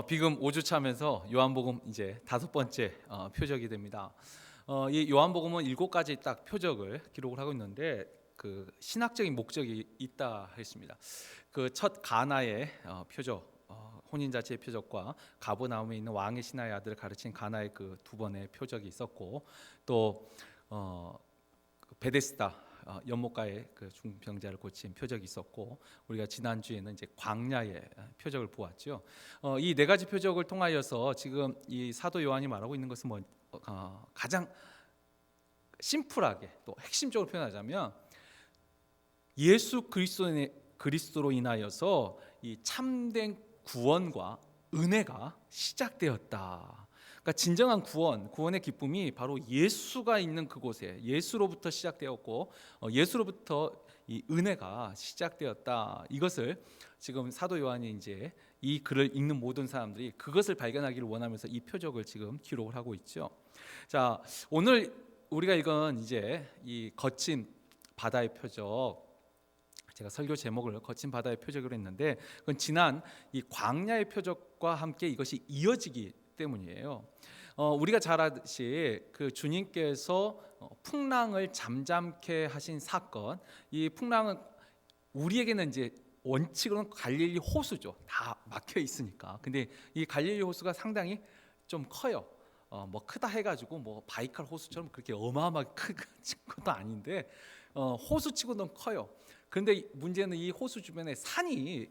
비금 5주차면서 요한복음 이제 5번째 표적이 됩니다. 이 요한복음은 7가지 딱 표적을 기록을 하고 있는데 그 신학적인 목적이 있다 했습니다. 그 첫 가나의 표적, 혼인자체의 표적과 가버나움에 있는 왕의 신하의 아들을 가르친 가나의 그 두 번의 표적이 있었고, 또 베데스다 연못가의 그 중병자를 고친 표적이 있었고, 우리가 지난 주에는 이제 광야의 표적을 보았죠. 이 네 가지 표적을 통하여서 지금 이 사도 요한이 말하고 있는 것은 가장 심플하게 또 핵심적으로 표현하자면 예수 그리스도로 인하여서 이 참된 구원과 은혜가 시작되었다. 그러니까 진정한 구원의 기쁨이 바로 예수가 있는 그곳에 예수로부터 시작되었고, 예수로부터 이 은혜가 시작되었다. 이것을 지금 사도 요한이 이제 이 글을 읽는 모든 사람들이 그것을 발견하기를 원하면서 이 표적을 지금 기록을 하고 있죠. 자, 오늘 우리가 읽은 이제 이 거친 바다의 표적, 제가 설교 제목을 거친 바다의 표적으로 했는데, 그건 지난 이 광야의 표적과 함께 이것이 이어지기 때문이에요. 우리가 잘 아듯이 그 주님께서 풍랑을 잠잠케 하신 사건, 이 풍랑은 우리에게는 이제 원칙으로는 갈릴리 호수죠. 다 막혀 있으니까. 근데 이 갈릴리 호수가 상당히 좀 커요. 뭐 크다 해가지고 뭐 바이칼 호수처럼 그렇게 어마어마하게 큰 것도 아닌데, 호수치고는 커요. 그런데 문제는 이 호수 주변에 산이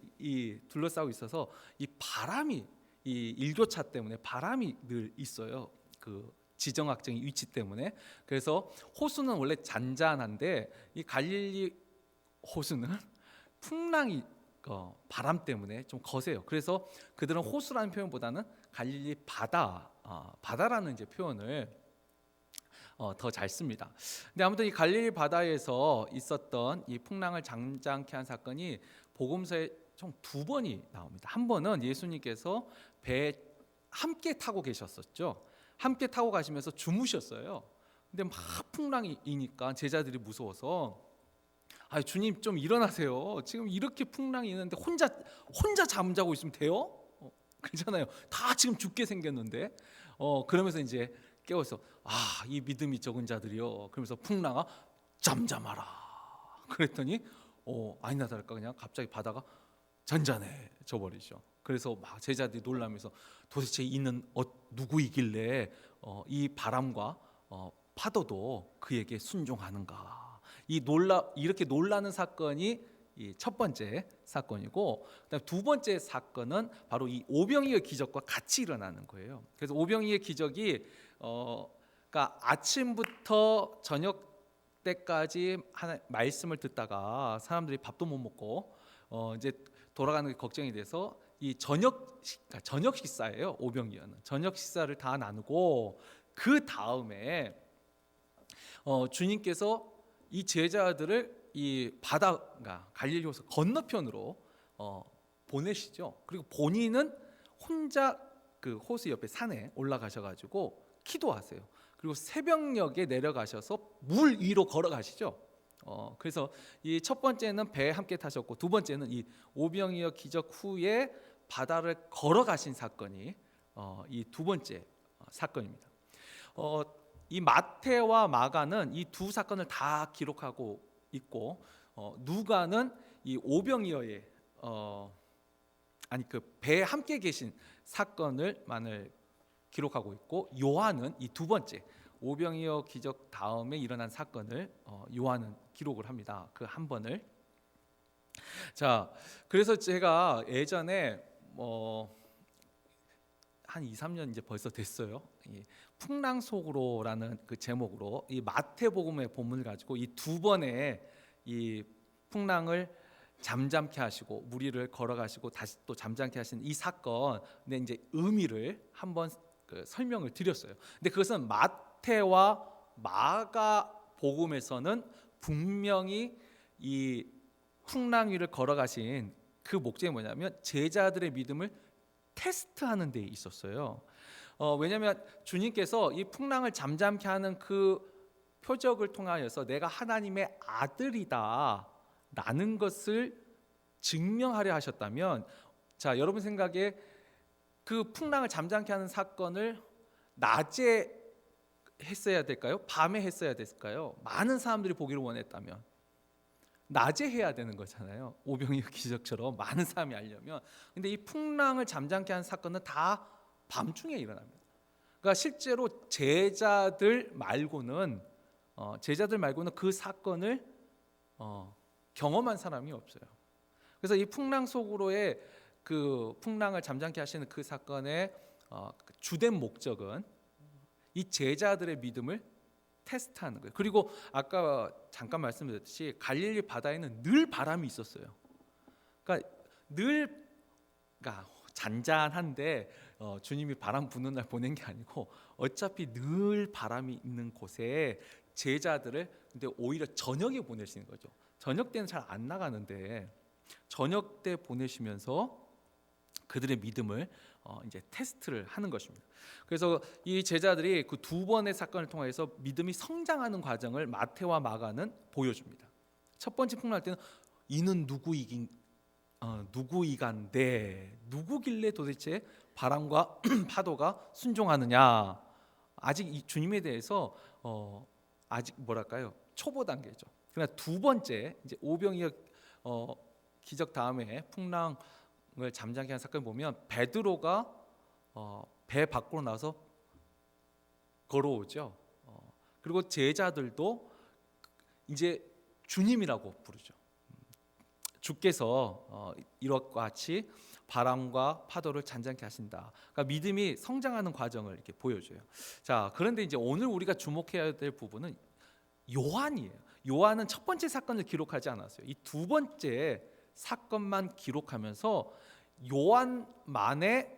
둘러싸고 있어서 이 바람이, 이 일교차 때문에 바람이 늘 있어요. 그 지정학적인 위치 때문에. 그래서 호수는 원래 잔잔한데 이 갈릴리 호수는 풍랑이 바람 때문에 좀 거세요. 그래서 그들은 호수라는 표현보다는 갈릴리 바다라는 이제 표현을 더 잘 씁니다. 근데 아무튼 이 갈릴리 바다에서 있었던 이 풍랑을 잠잠케 한 사건이 복음서에 총 2번이 나옵니다. 한 번은 예수님께서 배에 함께 타고 계셨었죠. 함께 타고 가시면서 주무셨어요. 근데 막 풍랑이 이니까 제자들이 무서워서, 주님 좀 일어나세요. 지금 이렇게 풍랑이 있는데 혼자 잠자고 있으면 돼요? 그렇잖아요. 다 지금 죽게 생겼는데. 그러면서 이제 깨워서 이 믿음이 적은 자들이요. 그러면서 풍랑아 잠잠하라. 그랬더니 아니나 다를까 그냥 갑자기 바다가 잔잔해져 버리죠. 그래서 막 제자들이 놀라면서 도대체 이는 누구이길래 이 바람과 파도도 그에게 순종하는가. 이렇게 놀라는 사건이 이 첫 번째 사건이고, 그다음 두 번째 사건은 바로 이 오병이어 기적과 같이 일어나는 거예요. 그래서 오병이어 기적이 그러니까 아침부터 저녁 때까지 말씀을 듣다가 사람들이 밥도 못 먹고 이제 돌아가는 게 걱정이 돼서 이 저녁 식사예요. 오병이어는 저녁 식사를 다 나누고, 그 다음에 주님께서 이 제자들을 이 바다가 갈릴리 호수 건너편으로 보내시죠. 그리고 본인은 혼자 그 호수 옆에 산에 올라가셔가지고 기도하세요. 그리고 새벽녘에 내려가셔서 물 위로 걸어가시죠. 그래서 이 첫 번째는 배에 함께 타셨고, 두 번째는 이 오병이어 기적 후에 바다를 걸어가신 사건이 이 두 번째 사건입니다. 이 마태와 마가는 이 두 사건을 다 기록하고 있고, 누가는 이 오병이어의 그 배에 함께 계신 사건을만을 기록하고 있고, 요한은 이 두 번째 오병이어 기적 다음에 일어난 사건을 요한은 기록을 합니다. 그 한 번을. 자, 그래서 제가 예전에 한 2, 3년 이제 벌써 됐어요. 풍랑 속으로라는 그 제목으로 이 마태복음의 본문을 가지고 이 두 번의 이 풍랑을 잠잠케 하시고 물 위를 걸어가시고 다시 또 잠잠케 하신 이 사건의 이제 의미를 한번 설명을 드렸어요. 근데 그것은 마태와 마가 복음에서는 분명히 이 풍랑 위를 걸어가신 그 목적이 뭐냐면 제자들의 믿음을 테스트하는 데 있었어요. 왜냐하면 주님께서 이 풍랑을 잠잠케 하는 그 표적을 통하여서 내가 하나님의 아들이다 라는 것을 증명하려 하셨다면, 자, 여러분 생각에 그 풍랑을 잠잠케 하는 사건을 낮에 했어야 될까요? 밤에 했어야 됐을까요? 많은 사람들이 보기를 원했다면 낮에 해야 되는 거잖아요. 오병이어 기적처럼 많은 사람이 알려면. 근데 이 풍랑을 잠잠케 하는 사건은 다 밤중에 일어납니다. 그러니까 실제로 제자들 말고는 그 사건을 경험한 사람이 없어요. 그래서 이 풍랑 속으로의 그 풍랑을 잠잠케 하시는 그 사건의 주된 목적은 이 제자들의 믿음을 테스트하는 거예요. 그리고 아까 잠깐 말씀드렸듯이 갈릴리 바다에는 늘 바람이 있었어요. 그러니까 잔잔한데 주님이 바람 부는 날 보낸 게 아니고 어차피 늘 바람이 있는 곳에 제자들을 근데 오히려 저녁에 보내시는 거죠. 저녁 때는 잘 안 나가는데 저녁 때 보내시면서 그들의 믿음을 이제 테스트를 하는 것입니다. 그래서 이 제자들이 그 두 번의 사건을 통해서 믿음이 성장하는 과정을 마태와 마가는 보여줍니다. 첫 번째 풍랑할 때는 이는 누구이간데 누구길래 도대체 바람과 파도가 순종하느냐. 아직 이 주님에 대해서 아직 초보 단계죠. 그러나 두 번째 이제 오병이어 기적 다음에 풍랑을 잠잠케 한 사건을 보면 베드로가 배 밖으로 나서 걸어오죠. 그리고 제자들도 이제 주님이라고 부르죠. 주께서 이것과 같이 바람과 파도를 잔잔케 하신다. 그러니까 믿음이 성장하는 과정을 이렇게 보여줘요. 자, 그런데 이제 오늘 우리가 주목해야 될 부분은 요한이에요. 요한은 첫 번째 사건을 기록하지 않았어요. 이 두 번째 사건만 기록하면서 요한만의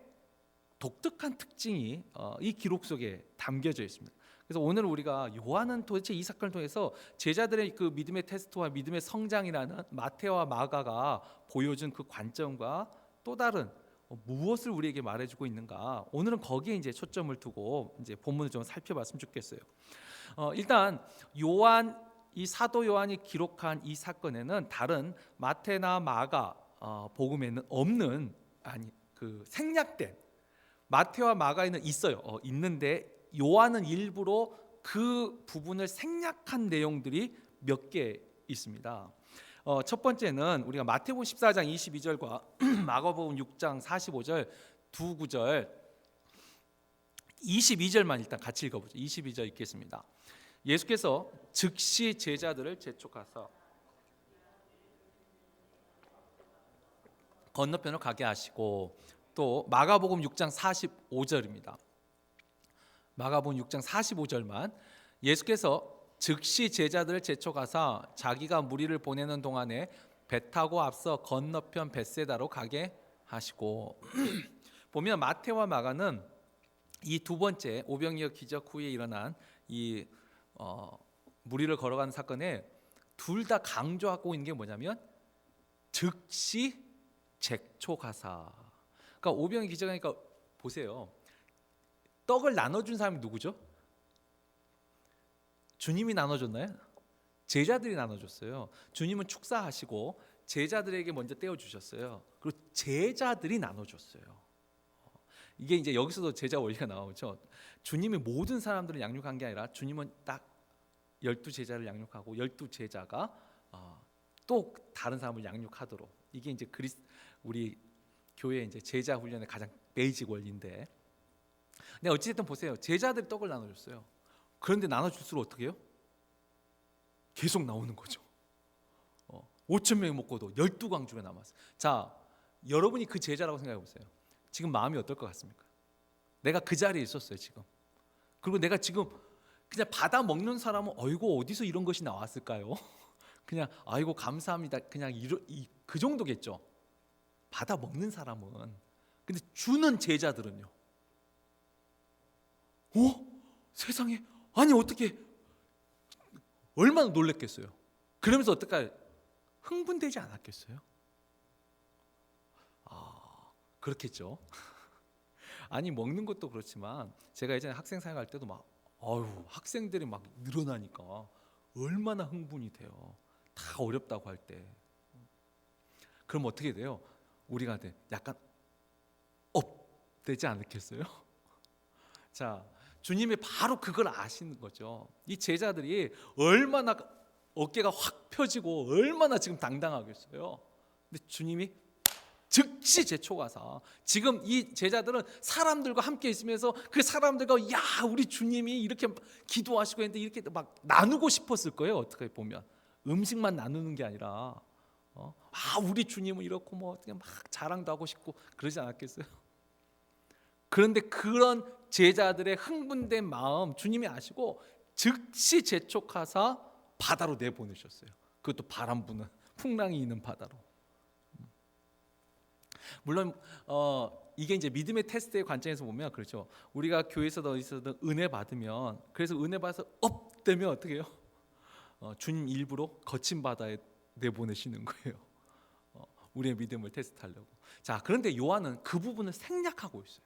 독특한 특징이 이 기록 속에 담겨져 있습니다. 그래서 오늘 우리가 요한은 도대체 이 사건을 통해서 제자들의 그 믿음의 테스트와 믿음의 성장이라는 마태와 마가가 보여준 그 관점과 또 다른 무엇을 우리에게 말해주고 있는가? 오늘은 거기에 이제 초점을 두고 이제 본문을 좀 살펴봤으면 좋겠어요. 일단 이 사도 요한이 기록한 이 사건에는 다른 마태나 마가 복음에는 없는 그 생략된 마태와 마가에는 있는데 요한은 일부러 그 부분을 생략한 내용들이 몇 개 있습니다. 첫 번째는 우리가 마태복음 14장 22절과 마가복음 6장 45절 두 구절 22절만 일단 같이 읽어보죠. 22절 읽겠습니다. 예수께서 즉시 제자들을 재촉하사 건너편으로 가게 하시고 또 마가복음 6장 45절입니다. 마가복음 6장 45절만 예수께서 즉시 제자들을 재촉하사 자기가 무리를 보내는 동안에 배 타고 앞서 건너편 벳세다로 가게 하시고 보면 마태와 마가는 이 두 번째 오병이어 기적 후에 일어난 이 무리를 걸어가는 사건에 둘 다 강조하고 있는 게 뭐냐면 즉시 재촉하사. 그러니까 오병이어 기적하니까 보세요. 떡을 나눠준 사람이 누구죠? 주님이 나눠줬나요? 제자들이 나눠줬어요. 주님은 축사하시고 제자들에게 먼저 떼어주셨어요. 그리고 제자들이 나눠줬어요. 이게 이제 여기서도 제자 원리가 나오죠. 주님이 모든 사람들을 양육한 게 아니라 주님은 딱 12제자를 양육하고 12제자가 또 다른 사람을 양육하도록. 이게 이제 우리 교회 이제 제자 훈련의 가장 베이직 원리인데. 근데 어찌됐든 보세요. 제자들이 떡을 나눠줬어요. 그런데 나눠줄수록 어떻게 해요? 계속 나오는 거죠. 5천 명이 먹고도 12광주가 남았어요. 자, 여러분이 그 제자라고 생각해 보세요. 지금 마음이 어떨 것 같습니까? 내가 그 자리에 있었어요 지금. 그리고 내가 지금 그냥 받아 먹는 사람은 어이고 어디서 이런 것이 나왔을까요? 그냥 아이고 감사합니다. 그냥 그 정도겠죠. 받아 먹는 사람은. 근데 주는 제자들은요. 세상에 아니 어떻게 얼마나 놀랬겠어요. 그러면서 어떨까요? 흥분되지 않았겠어요? 그렇겠죠. 아니 먹는 것도 그렇지만 제가 예전에 학생 생활할 때도 막 학생들이 막 늘어나니까 얼마나 흥분이 돼요. 다 어렵다고 할 때. 그럼 어떻게 돼요? 우리가 약간 되지 않겠어요? 자, 주님이 바로 그걸 아시는 거죠. 이 제자들이 얼마나 어깨가 확 펴지고 얼마나 지금 당당하겠어요. 근데 주님이 즉시 제초가사, 지금 이 제자들은 사람들과 함께 있으면서 그 사람들과 야 우리 주님이 이렇게 기도하시고 했는데 이렇게 막 나누고 싶었을 거예요. 어떻게 보면 음식만 나누는 게 아니라 우리 주님은 이렇고 뭐 어떻게 막 자랑도 하고 싶고 그러지 않았겠어요? 그런데 그런 제자들의 흥분된 마음 주님이 아시고 즉시 재촉하사 바다로 내보내셨어요. 그것도 바람 부는 풍랑이 있는 바다로. 물론 이게 이제 믿음의 테스트의 관점에서 보면 그렇죠. 우리가 교회에서도 어디서든 은혜 받으면, 그래서 은혜 받아서 업 되면 어떻게 해요? 주님 일부러 거친 바다에 내보내시는 거예요. 우리의 믿음을 테스트하려고. 자, 그런데 요한은 그 부분을 생략하고 있어요.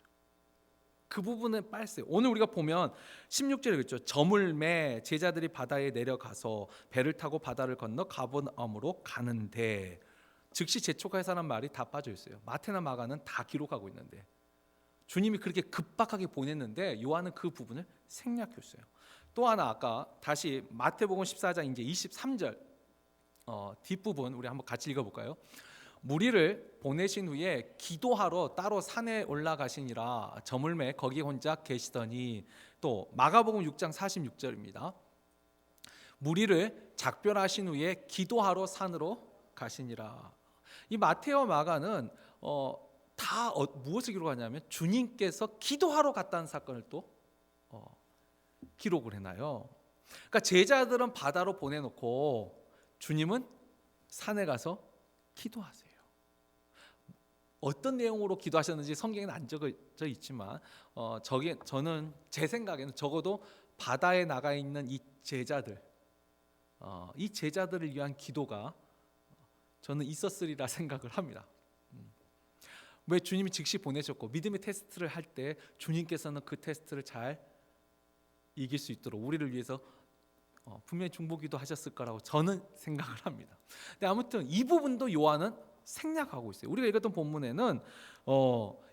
그 부분은 빠졌어요. 오늘 우리가 보면 16절에 그랬죠. 저물매 제자들이 바다에 내려가서 배를 타고 바다를 건너 가버나움으로 가는데, 즉시 재촉하사라는 말이 다 빠져 있어요. 마태나 마가는 다 기록하고 있는데 주님이 그렇게 급박하게 보냈는데 요한은 그 부분을 생략했어요. 또 하나, 아까 다시 마태복음 14장 이제 23절 뒷부분 우리 한번 같이 읽어볼까요? 무리를 보내신 후에 기도하러 따로 산에 올라가시니라. 저물매 거기 혼자 계시더니. 또 마가복음 6장 46절입니다. 무리를 작별하신 후에 기도하러 산으로 가시니라. 이 마태와 마가는 다 무엇을 기록하냐면 주님께서 기도하러 갔다는 사건을 또 기록을 해놔요. 그러니까 제자들은 바다로 보내놓고 주님은 산에 가서 기도하세요. 어떤 내용으로 기도하셨는지 성경에는 안 적어져 있지만 저는 제 생각에는 적어도 바다에 나가 있는 이 제자들을 위한 기도가 저는 있었으리라 생각을 합니다. 왜 주님이 즉시 보내셨고 믿음의 테스트를 할 때 주님께서는 그 테스트를 잘 이길 수 있도록 우리를 위해서 분명히 중보기도 하셨을 거라고 저는 생각을 합니다. 근데 아무튼 이 부분도 요한은 생략하고 있어요. 우리가 읽었던 본문에는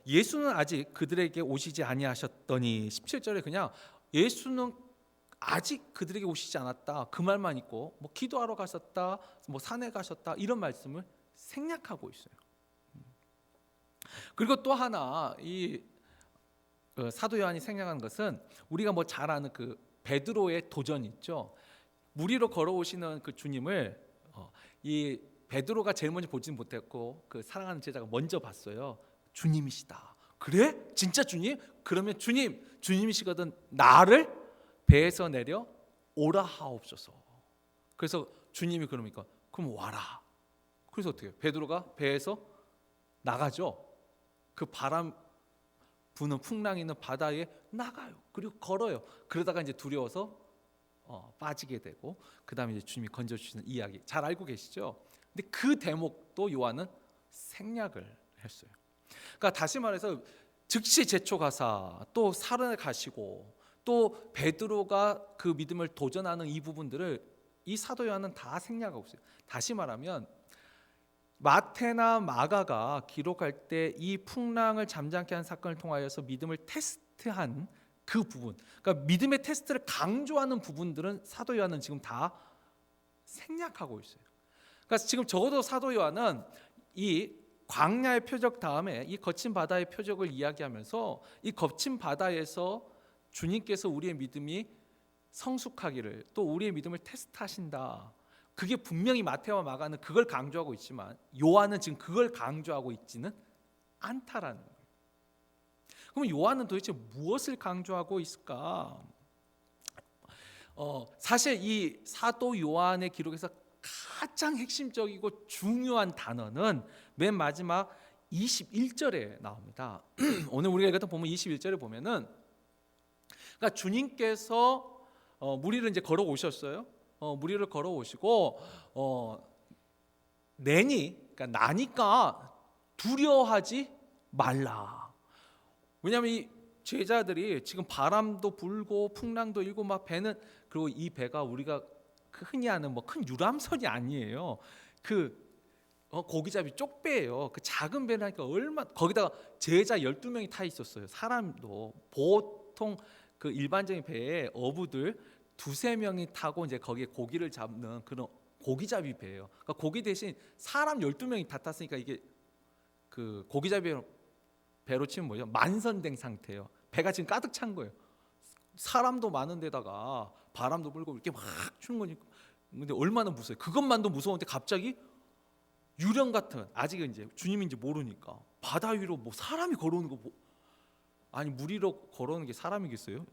예수는 아직 그들에게 오시지 아니하셨더니 17절에 그냥 예수는 아직 그들에게 오시지 않았다 그 말만 있고 뭐 기도하러 가셨다 뭐 산에 가셨다 이런 말씀을 생략하고 있어요. 그리고 또 하나 이 사도 요한이 생략한 것은 우리가 뭐 잘 아는 그 베드로의 도전이 있죠. 무리로 걸어오시는 그 주님을 이 베드로가 제일 먼저 보지는 못했고 그 사랑하는 제자가 먼저 봤어요. 주님이시다. 그래? 진짜 주님? 그러면 주님이시거든 나를 배에서 내려 오라 하옵소서. 그래서 주님이 그러니까 그럼 와라. 그래서 어떻게 해요? 베드로가 배에서 나가죠. 그 바람 부는 풍랑이 있는 바다에 나가요. 그리고 걸어요. 그러다가 이제 두려워서 빠지게 되고 그 다음에 이제 주님이 건져주시는 이야기 잘 알고 계시죠? 근데 그 대목도 요한은 생략을 했어요. 그러니까 다시 말해서 즉시 제초가사 또 살아내 가시고 또 베드로가 그 믿음을 도전하는 이 부분들을 이 사도 요한은 다 생략하고 있어요. 다시 말하면 마태나 마가가 기록할 때 이 풍랑을 잠잠케 한 사건을 통하여서 믿음을 테스트한 그 부분, 그러니까 믿음의 테스트를 강조하는 부분들은 사도 요한은 지금 다 생략하고 있어요. 그러니까 지금 적어도 사도 요한은 이 광야의 표적 다음에 이 거친 바다의 표적을 이야기하면서 이 거친 바다에서 주님께서 우리의 믿음이 성숙하기를 또 우리의 믿음을 테스트하신다. 그게 분명히 마태와 마가는 그걸 강조하고 있지만 요한은 지금 그걸 강조하고 있지는 않다라는 거예요. 그럼 요한은 도대체 무엇을 강조하고 있을까? 사실 이 사도 요한의 기록에서 가장 핵심적이고 중요한 단어는 맨 마지막 21절에 나옵니다. 오늘 우리가 읽었던 본문 21절에 보면은 그러니까 주님께서 무리를 이제 걸어오셨어요. 무리를 걸어오시고 그러니까 나니까 두려워하지 말라. 왜냐하면 이 제자들이 지금 바람도 불고 풍랑도 일고 막 배는 그리고 이 배가 우리가 흔히 아는 뭐 큰 유람선이 아니에요. 그 고기잡이 쪽배예요. 그 작은 배라니까 거기다가 제자 12명이 타 있었어요. 사람도 보통 그 일반적인 배에 어부들 두세 명이 타고 이제 거기에 고기를 잡는 그런 고기잡이 배예요. 그러니까 고기 대신 사람 12명이 다 탔으니까 이게 그 고기잡이 배로 치면 뭐죠? 만선된 상태예요. 배가 지금 가득 찬 거예요. 사람도 많은 데다가 바람도 불고 이렇게 막 추는 거니까. 근데 얼마나 무서워요. 그것만도 무서운데 갑자기 유령 같은, 아직은 이제 주님인지 모르니까 바다 위로 뭐 사람이 걸어오는 거 아니 물 위로 걸어오는 게 사람이겠어요?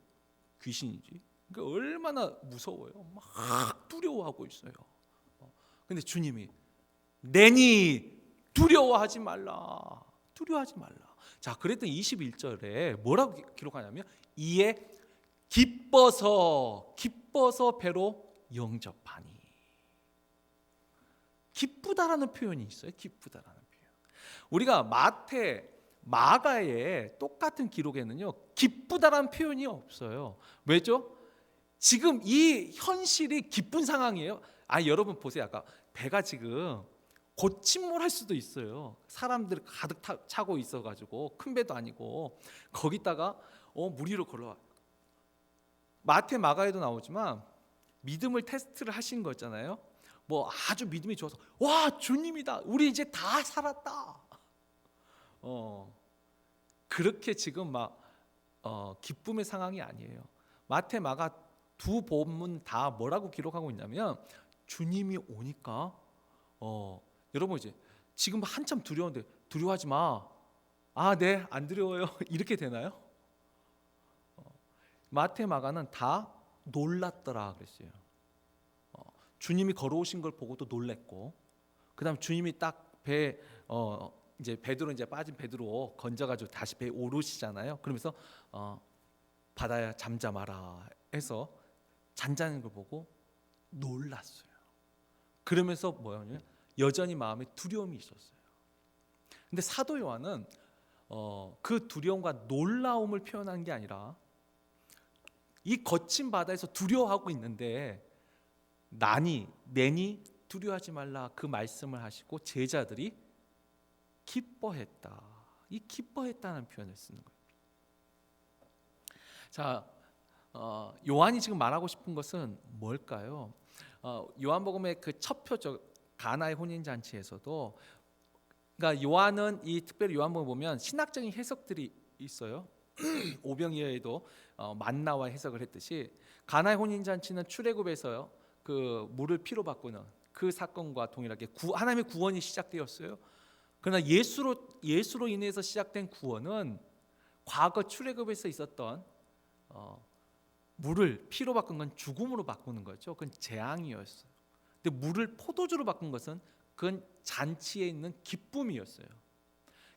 귀신이지. 그러니까 얼마나 무서워요. 막 두려워하고 있어요. 근데 주님이 내니 두려워하지 말라. 두려워하지 말라. 자, 그랬더니 21절에 뭐라고 기록하냐면 이에 기뻐서 배로 영접하니. 기쁘다라는 표현이 있어요. 기쁘다라는 표현. 우리가 마가의 똑같은 기록에는요, 기쁘다라는 표현이 없어요. 왜죠? 지금 이 현실이 기쁜 상황이에요. 여러분 보세요. 아까 배가 지금 곧 침몰할 수도 있어요. 사람들이 가득 차고 있어가지고 큰 배도 아니고 거기다가 물 위로 걸어와. 마가에도 나오지만 믿음을 테스트를 하신 거잖아요. 뭐 아주 믿음이 좋아서 와 주님이다. 우리 이제 다 살았다. 그렇게 지금 막 기쁨의 상황이 아니에요. 마가 두 본문 다 뭐라고 기록하고 있냐면 주님이 오니까 여러분 이제 지금 한참 두려운데 두려워하지 마. 네, 안 두려워요. 이렇게 되나요? 마가는 다 놀랐더라 그랬어요. 주님이 걸어오신 걸 보고도 놀랬고, 그다음 주님이 딱 배 이제 베드로 이제 빠진 베드로 건져가지고 다시 배에 오르시잖아요. 그러면서 바다야 잠잠하라 해서 잔잔한 걸 보고 놀랐어요. 그러면서 뭐냐면 여전히 마음에 두려움이 있었어요. 근데 사도 요한은 그 두려움과 놀라움을 표현한 게 아니라 이 거친 바다에서 두려워하고 있는데 내니 두려워하지 말라 그 말씀을 하시고 제자들이 기뻐했다. 이 기뻐했다는 표현을 쓰는 거예요. 자, 요한이 지금 말하고 싶은 것은 뭘까요? 요한복음의 그 첫 표적 가나의 혼인 잔치에서도, 그러니까 요한은 이 특별히 요한복음 보면 신학적인 해석들이 있어요. 오병이어에도 만나와 해석을 했듯이 가나의 혼인 잔치는 출애굽에서요. 그 물을 피로 바꾸는 그 사건과 동일하게 하나님의 구원이 시작되었어요. 그러나 예수로 인해서 시작된 구원은 과거 출애굽에서 있었던 물을 피로 바꾼 건 죽음으로 바꾸는 거죠. 그건 재앙이었어요. 근데 물을 포도주로 바꾼 것은 그건 잔치에 있는 기쁨이었어요.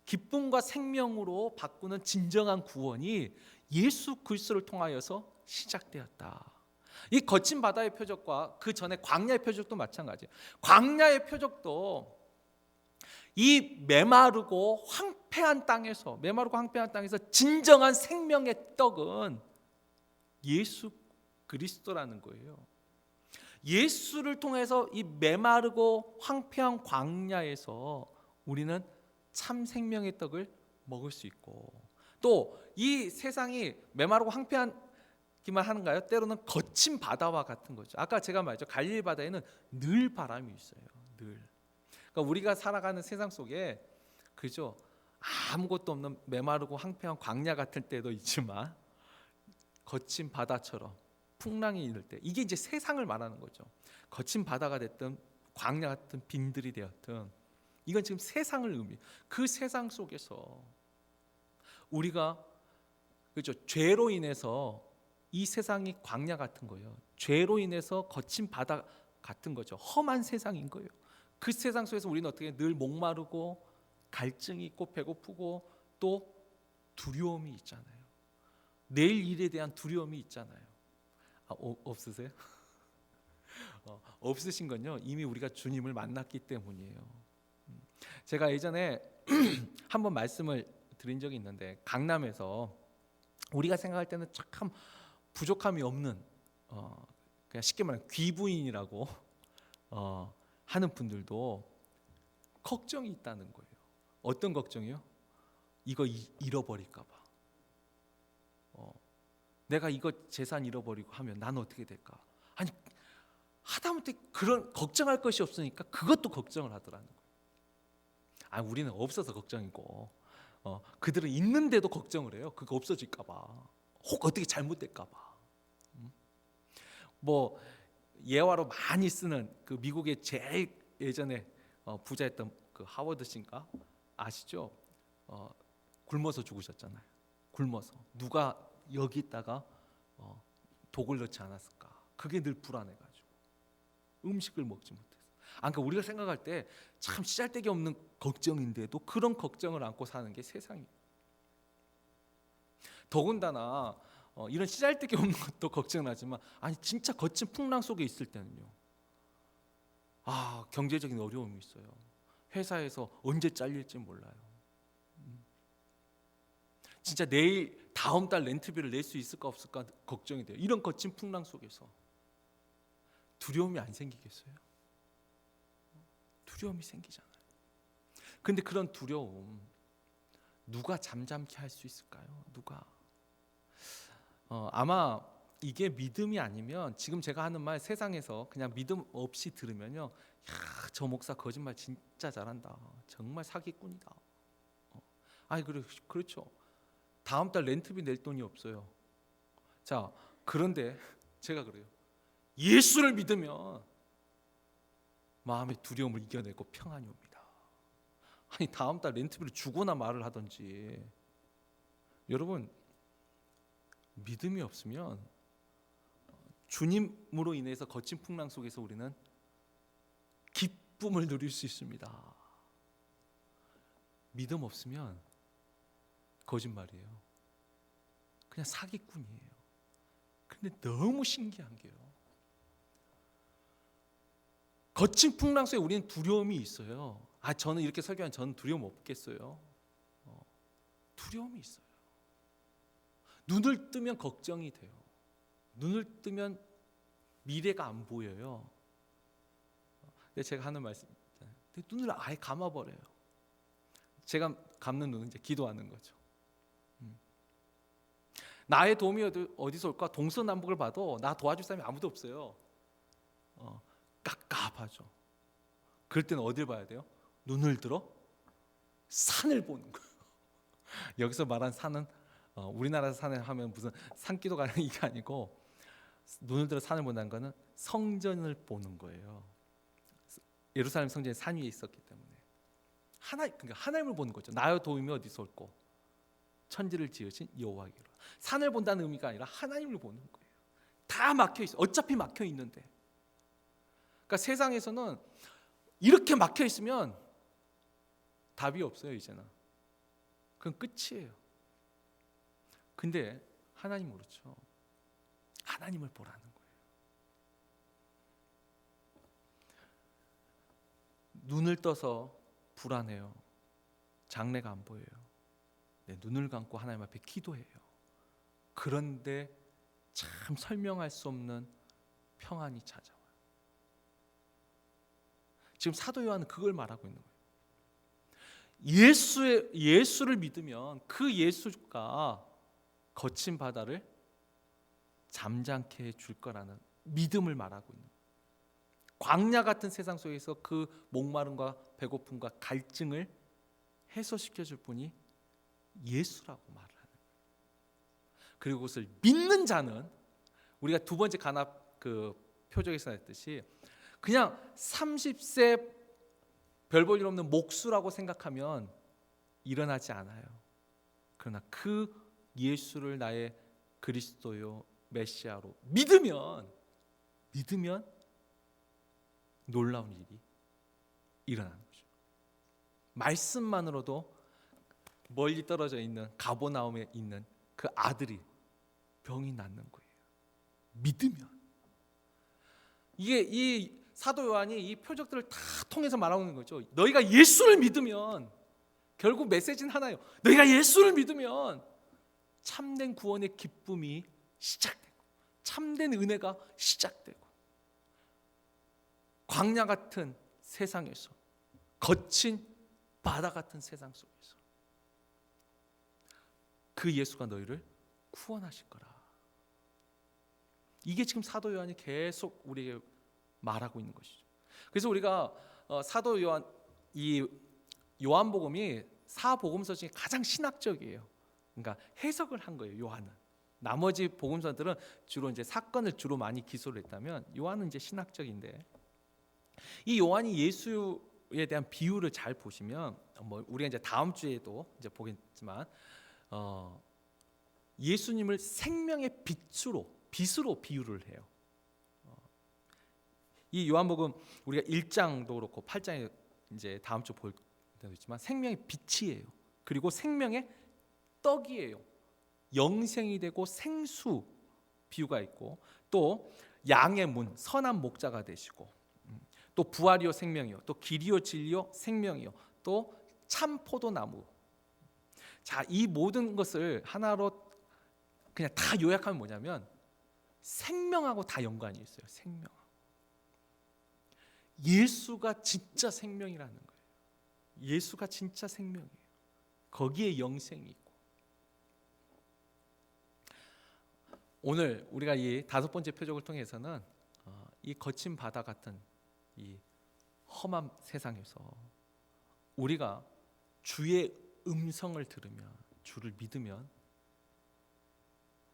기쁨과 생명으로 바꾸는 진정한 구원이 예수 그리스도를 통하여서 시작되었다. 이 거친 바다의 표적과 그 전에 광야의 표적도 마찬가지예요. 광야의 표적도 이 메마르고 황폐한 땅에서 진정한 생명의 떡은 예수 그리스도라는 거예요. 예수를 통해서 이 메마르고 황폐한 광야에서 우리는 참 생명의 떡을 먹을 수 있고, 또 이 세상이 메마르고 황폐하기만 하는가요? 때로는 거친 바다와 같은 거죠. 아까 제가 말했죠. 갈릴리 바다에는 늘 바람이 있어요. 늘. 그러니까 우리가 살아가는 세상 속에 그죠? 아무것도 없는 메마르고 황폐한 광야 같은 때도 있지만 거친 바다처럼 풍랑이 일을 때, 이게 이제 세상을 말하는 거죠. 거친 바다가 됐든 광야 같은 빈들이 되었든 이건 지금 세상을 의미해요. 그 세상 속에서 우리가 그죠? 죄로 인해서 이 세상이 광야 같은 거예요. 죄로 인해서 거친 바다 같은 거죠. 험한 세상인 거예요. 그 세상 속에서 우리는 어떻게 늘 목마르고 갈증이 있고 배고프고 또 두려움이 있잖아요. 내일 일에 대한 두려움이 있잖아요. 없으세요? 없으신 건요, 이미 우리가 주님을 만났기 때문이에요. 제가 예전에 한번 말씀을 드린 적이 있는데, 강남에서 우리가 생각할 때는 참 부족함이 없는 그냥 쉽게 말하면 귀부인이라고 하는 분들도 걱정이 있다는 거예요. 어떤 걱정이요? 이거 잃어버릴까 봐. 내가 이거 재산 잃어버리고 하면 나는 어떻게 될까? 아니, 하다못해 그런 걱정할 것이 없으니까 그것도 걱정을 하더라는 거예요. 아, 우리는 없어서 걱정이고, 그들은 있는데도 걱정을 해요. 그거 없어질까 봐. 혹 어떻게 잘못될까 봐. 뭐 예화로 많이 쓰는 그 미국의 제일 예전에 부자였던 그 하워드 씨인가 아시죠? 굶어서 죽으셨잖아요. 굶어서 누가 여기다가 독을 넣지 않았을까? 그게 늘 불안해가지고 음식을 먹지 못해서. 그러니까 우리가 생각할 때 참 씨알데기 없는 걱정인데도 그런 걱정을 안고 사는 게 세상이에요. 더군다나 이런 씨알데기 없는 것도 걱정하지만, 아니 진짜 거친 풍랑 속에 있을 때는요, 경제적인 어려움이 있어요. 회사에서 언제 잘릴지 몰라요. 진짜 내일 다음 달 렌트비를 낼 수 있을까 없을까 걱정이 돼요. 이런 거친 풍랑 속에서 두려움이 안 생기겠어요? 두려움이 생기잖아요. 근데 그런 두려움 누가 잠잠케 할 수 있을까요? 누가? 아마 이게 믿음이 아니면, 지금 제가 하는 말 세상에서 그냥 믿음 없이 들으면요, 야, 저 목사 거짓말 진짜 잘한다, 정말 사기꾼이다. 아니 그렇죠. 다음 달 렌트비 낼 돈이 없어요. 자, 그런데 제가 그래요. 예수를 믿으면 마음의 두려움을 이겨내고 평안이 옵니다. 아니 다음 달 렌트비를 주거나 말을 하든지. 여러분, 믿음이 없으면 주님으로 인해서 거친 풍랑 속에서 우리는 기쁨을 누릴 수 있습니다. 믿음 없으면 거짓말이에요. 그냥 사기꾼이에요. 근데 너무 신기한 게요, 거친 풍랑 속에 우리는 두려움이 있어요. 저는 이렇게 설교하면 저는 두려움 없겠어요? 두려움이 있어요. 눈을 뜨면 걱정이 돼요. 눈을 뜨면 미래가 안 보여요. 근데 제가 하는 말씀, 눈을 아예 감아버려요. 제가 감는 눈은 이제 기도하는 거죠. 나의 도움이 어디서 올까? 동서남북을 봐도 나 도와줄 사람이 아무도 없어요. 깝깝하죠. 그럴 때는 어딜 봐야 돼요? 눈을 들어 산을 보는 거예요. 여기서 말한 산은 우리나라 산을 하면 무슨 산기도가 이게 아니고, 눈을 들어 산을 본다는 거는 성전을 보는 거예요. 예루살렘 성전이 산 위에 있었기 때문에 그러니까 하나님을 보는 거죠. 나의 도움이 어디서 올꼬? 천지를 지으신 여호와께로. 산을 본다는 의미가 아니라 하나님을 보는 거예요. 다 막혀 있어. 어차피 막혀 있는데. 그러니까 세상에서는 이렇게 막혀 있으면 답이 없어요, 이제는. 그건 끝이에요. 근데 하나님 그렇죠. 하나님을 보라는 거예요. 눈을 떠서 불안해요. 장래가 안 보여요. 눈을 감고 하나님 앞에 기도해요. 그런데 참 설명할 수 없는 평안이 찾아와요. 지금 사도 요한은 그걸 말하고 있는 거예요. 예수를 믿으면 그 예수가 거친 바다를 잠잠케 해줄 거라는 믿음을 말하고 있는 거예요. 광야 같은 세상 속에서 그 목마름과 배고픔과 갈증을 해소시켜줄 분이 예수라고 말을 하는 거예요. 그리고 그것을 믿는 자는, 우리가 두 번째 간합 그 표적에서 했듯이 그냥 30세 별 볼 일 없는 목수라고 생각하면 일어나지 않아요. 그러나 그 예수를 나의 그리스도요 메시아로 믿으면 놀라운 일이 일어나는 거죠. 말씀만으로도 멀리 떨어져 있는 가버나움에 있는 그 아들이 병이 낫는 거예요. 믿으면. 이게 이 사도 요한이 이 표적들을 다 통해서 말하고 있는 거죠. 너희가 예수를 믿으면, 결국 메시지는 하나예요. 너희가 예수를 믿으면 참된 구원의 기쁨이 시작되고, 참된 은혜가 시작되고, 광야 같은 세상에서 거친 바다 같은 세상 속에서 그 예수가 너희를 구원하실 거라. 이게 지금 사도 요한이 계속 우리에게 말하고 있는 것이죠. 그래서 우리가 사도 요한, 이 요한복음이 사복음서 중에 가장 신학적이에요. 그러니까 해석을 한 거예요, 요한은. 나머지 복음서들은 주로 이제 사건을 주로 많이 기소를 했다면 요한은 이제 신학적인데, 이 요한이 예수에 대한 비유를 잘 보시면, 뭐 우리가 이제 다음 주에도 이제 보겠지만, 예수님을 생명의 빛으로 비유를 해요. 이 요한복음 우리가 1장도 그렇고 8장에 이제 다음 주 볼 때도 있지만 생명의 빛이에요. 그리고 생명의 떡이에요. 영생이 되고 생수 비유가 있고, 또 양의 문, 선한 목자가 되시고, 또 부활이요 생명이요, 또 길이요 진리요 생명이요, 또 참 포도나무. 자, 이 모든 것을 하나로 그냥 다 요약하면 뭐냐면 생명하고 다 연관이 있어요. 생명. 예수가 진짜 생명이라는 거예요. 예수가 진짜 생명이에요. 거기에 영생이 있고. 오늘 우리가 이 5번째 표적을 통해서는 이 거친 바다 같은 이 험한 세상에서 우리가 주의 음성을 들으면, 주를 믿으면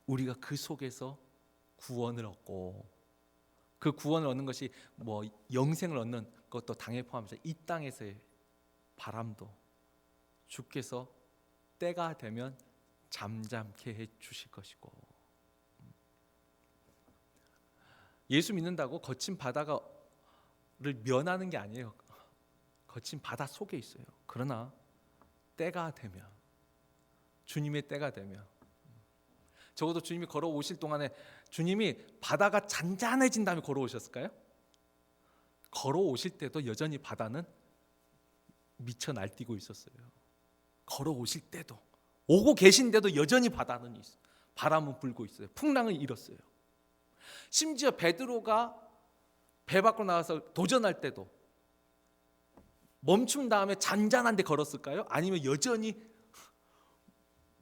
우리가 그 속에서 구원을 얻고, 그 구원을 얻는 것이 뭐 영생을 얻는 것도 당연히 포함해서 이 땅에서의 바람도 주께서 때가 되면 잠잠케 해 주실 것이고, 예수 믿는다고 거친 바다를 면하는 게 아니에요. 거친 바다 속에 있어요. 그러나 때가 되면, 주님의 때가 되면, 적어도 주님이 걸어오실 동안에 주님이 바다가 잔잔해진 다음에 걸어오셨을까요? 걸어오실 때도 여전히 바다는 미쳐 날뛰고 있었어요. 걸어오실 때도, 오고 계신데도 여전히 바다는 있어요. 바람은 불고 있어요. 풍랑은 일었어요. 심지어 베드로가 배 밖으로 나와서 도전할 때도 멈춘 다음에 잔잔한데 걸었을까요? 아니면 여전히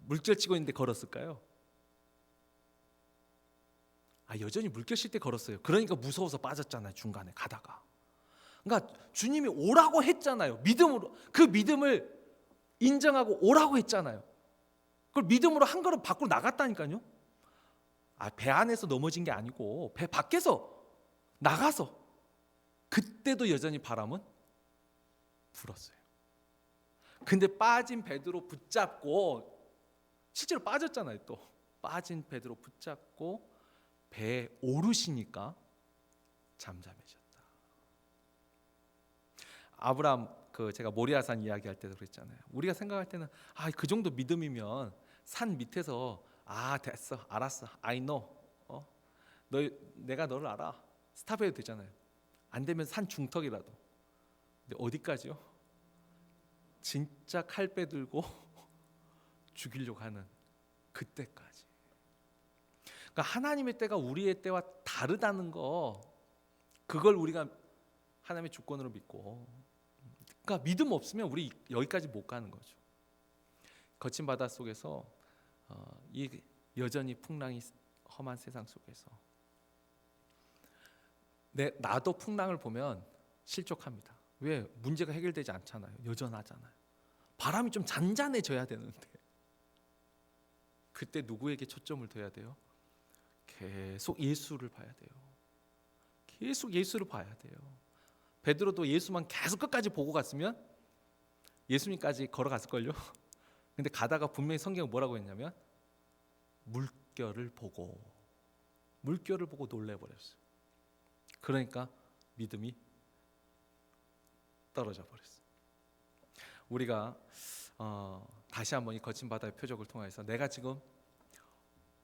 물결 치고 있는데 걸었을까요? 여전히 물결 칠 때 걸었어요. 그러니까 무서워서 빠졌잖아요. 중간에 가다가. 그러니까 주님이 오라고 했잖아요. 믿음으로, 그 믿음을 인정하고 오라고 했잖아요. 그걸 믿음으로 한 걸음 밖으로 나갔다니까요. 배 안에서 넘어진 게 아니고 배 밖에서 나가서, 그때도 여전히 바람은 불었어요. 근데 빠진 베드로 붙잡고, 실제로 빠졌잖아요. 또 빠진 베드로 붙잡고 배에 오르시니까 잠잠해졌다. 아브라함, 제가 모리아산 이야기할 때도 그랬잖아요. 우리가 생각할 때는 그 정도 믿음이면 산 밑에서 됐어, 알았어, I know, 내가 너를 알아, 스탑해도 되잖아요. 안 되면 산 중턱이라도. 근데 어디까지요? 진짜 칼 빼들고 죽이려고 하는 그때까지. 그러니까 하나님의 때가 우리의 때와 다르다는 거, 그걸 우리가 하나님의 주권으로 믿고, 그러니까 믿음 없으면 우리 여기까지 못 가는 거죠. 거친 바다 속에서 이 여전히 풍랑이 험한 세상 속에서 나도 풍랑을 보면 실족합니다. 왜? 문제가 해결되지 않잖아요. 여전하잖아요. 바람이 좀 잔잔해져야 되는데, 그때 누구에게 초점을 둬야 돼요? 계속 예수를 봐야 돼요. 계속 예수를 봐야 돼요. 베드로도 예수만 계속 끝까지 보고 갔으면 예수님까지 걸어갔을걸요. 근데 가다가 분명히 성경은 뭐라고 했냐면 물결을 보고 놀래버렸어요. 그러니까 믿음이 떨어져 버렸어요. 우리가 다시 한번 이 거친 바다의 표적을 통해서 내가 지금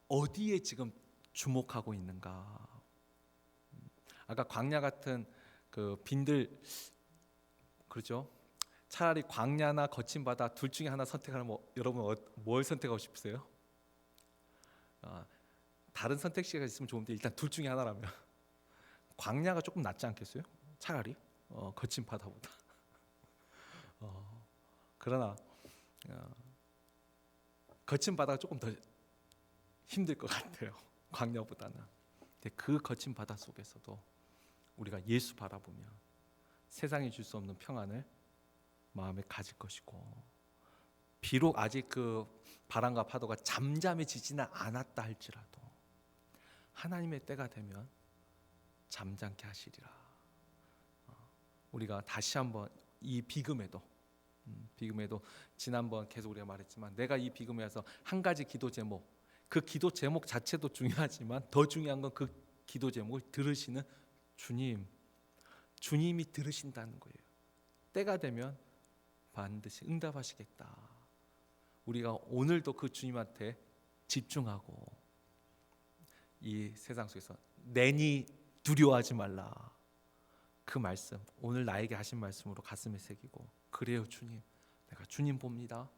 어디에 지금 주목하고 있는가. 아까 광야 같은 그 빈들, 그렇죠? 차라리 광야나 거친 바다 둘 중에 하나 선택하면 여러분 뭘 선택하고 싶으세요? 다른 선택지가 있으면 좋은데 일단 둘 중에 하나라면 광야가 조금 낫지 않겠어요? 차라리 거친 바다보다. 그러나 거친 바다가 조금 더 힘들 것 같아요. 광야보다는. 근데 그 거친 바다 속에서도 우리가 예수 바라보면 세상이 줄 수 없는 평안을 마음에 가질 것이고, 비록 아직 그 바람과 파도가 잠잠해지지는 않았다 할지라도 하나님의 때가 되면 잠잠케 하시리라. 우리가 다시 한번 이 비금에도 지난번 계속 우리가 말했지만, 내가 이 비금에서 한 가지 기도 제목, 그 기도 제목 자체도 중요하지만 더 중요한 건 그 기도 제목을 들으시는 주님이 들으신다는 거예요. 때가 되면 반드시 응답하시겠다. 우리가 오늘도 그 주님한테 집중하고, 이 세상 속에서 내니 두려워하지 말라, 그 말씀, 오늘 나에게 하신 말씀으로 가슴에 새기고, 그래요 주님, 내가 주님 봅니다.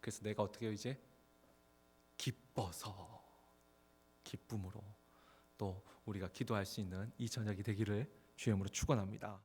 그래서 내가 어떻게 해요? 이제 기뻐서, 기쁨으로 또 우리가 기도할 수 있는 이 저녁이 되기를 주의 이름으로 축원합니다.